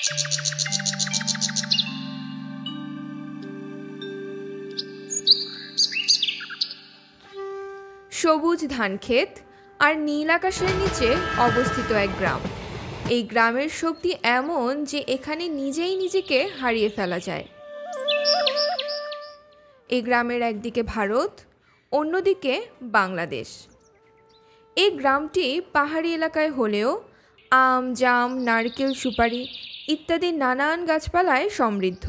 সবুজ ধানক্ষেত আর নীল আকাশের নিচে অবস্থিত এক গ্রাম। এই গ্রামের শক্তি এমন যে এখানে নিজেই নিজেকে হারিয়ে ফেলা যায়। এই গ্রামের একদিকে ভারত, অন্যদিকে বাংলাদেশ। এই গ্রামটি পাহাড়ি এলাকায় হলেও আম, জাম, নারকেল, সুপারি ইত্যাদি নানান গাছপালায় সমৃদ্ধ।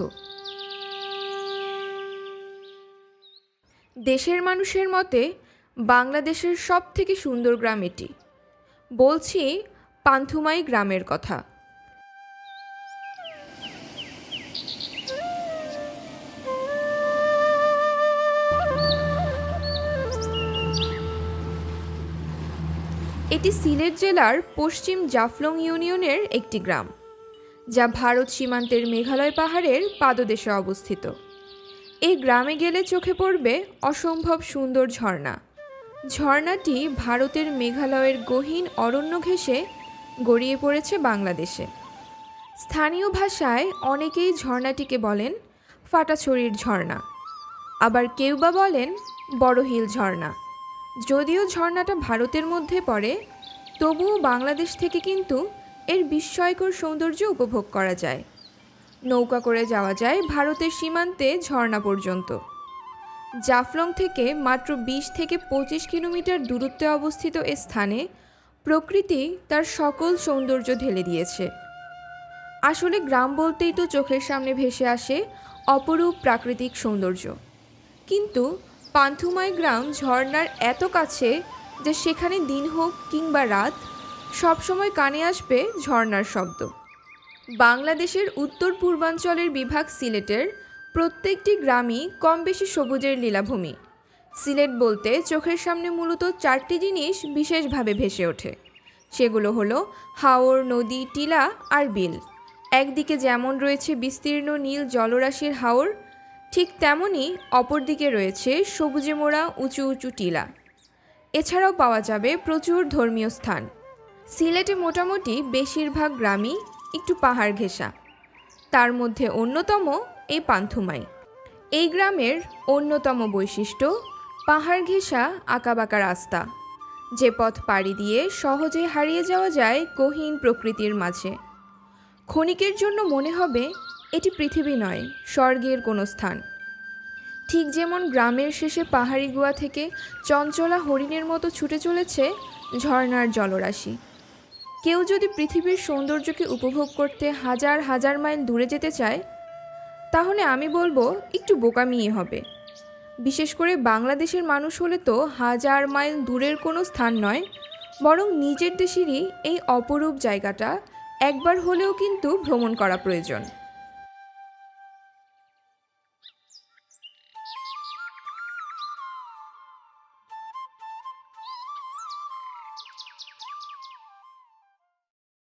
দেশের মানুষের মতে বাংলাদেশের সবথেকে সুন্দর গ্রাম এটি। বলছি পান্থুমাই গ্রামের কথা। এটি সিলেট জেলার পশ্চিম জাফলং ইউনিয়নের একটি গ্রাম, যা ভারত সীমান্তের মেঘালয় পাহাড়ের পাদদেশে অবস্থিত। এই গ্রামে গেলে চোখে পড়বে অসম্ভব সুন্দর ঝর্ণা। ঝর্ণাটি ভারতের মেঘালয়ের গহীন অরণ্য ঘেঁষে গড়িয়ে পড়েছে বাংলাদেশে। স্থানীয় ভাষায় অনেকেই ঝর্ণাটিকে বলেন ফাটাছড়ির ঝর্ণা, আবার কেউ বা বলেন বড় হিল ঝর্ণা। যদিও ঝর্ণাটা ভারতের মধ্যে পড়ে, তবুও বাংলাদেশ থেকে কিন্তু এর বিস্ময়কর সৌন্দর্য উপভোগ করা যায়। নৌকা করে যাওয়া যায় ভারতের সীমান্তে ঝর্ণা পর্যন্ত। জাফলং থেকে মাত্র 20 থেকে 25 কিলোমিটার দূরত্বে অবস্থিত এ স্থানে প্রকৃতি তার সকল সৌন্দর্য ঢেলে দিয়েছে। আসলে গ্রাম বলতেই তো চোখের সামনে ভেসে আসে অপরূপ প্রাকৃতিক সৌন্দর্য, কিন্তু পান্থুমাই গ্রাম ঝর্ণার এত কাছে যে সেখানে দিন হোক কিংবা রাত, সবসময় কানে আসবে ঝর্ণার শব্দ। বাংলাদেশের উত্তর পূর্বাঞ্চলের বিভাগ সিলেটের প্রত্যেকটি গ্রামই কম বেশি সবুজের লীলাভূমি। সিলেট বলতে চোখের সামনে মূলত 4টি জিনিস বিশেষভাবে ভেসে ওঠে। সেগুলো হলো হাওর, নদী, টিলা আর বিল। একদিকে যেমন রয়েছে বিস্তীর্ণ নীল জলরাশির হাওর, ঠিক তেমনই অপরদিকে রয়েছে সবুজে মোড়া উঁচু উঁচু টিলা। এছাড়াও পাওয়া যাবে প্রচুর ধর্মীয় স্থান। সিলেটে মোটামুটি বেশিরভাগ গ্রামই একটু পাহাড় ঘেঁষা, তার মধ্যে অন্যতম এই পান্থুমাই। এই গ্রামের অন্যতম বৈশিষ্ট্য পাহাড় ঘেঁষা আঁকাবাঁকা রাস্তা, যে পথ পাড়ি দিয়ে সহজে হারিয়ে যাওয়া যায় গহীন প্রকৃতির মাঝে। ক্ষণিকের জন্য মনে হবে এটি পৃথিবী নয়, স্বর্গের কোনো স্থান। ঠিক যেমন গ্রামের শেষে পাহাড়ি গুহা থেকে চঞ্চলা হরিণের মতো ছুটে চলেছে ঝর্ণার জলরাশি। কেউ যদি পৃথিবীর সৌন্দর্যকে উপভোগ করতে হাজার হাজার মাইল দূরে যেতে চায়, তাহলে আমি বলবো একটু বোকামিই হবে। বিশেষ করে বাংলাদেশের মানুষ হলে তো হাজার মাইল দূরের কোনো স্থান নয়, বরং নিজের দেশেরই এই অপরূপ জায়গাটা একবার হলেও কিন্তু ভ্রমণ করা প্রয়োজন।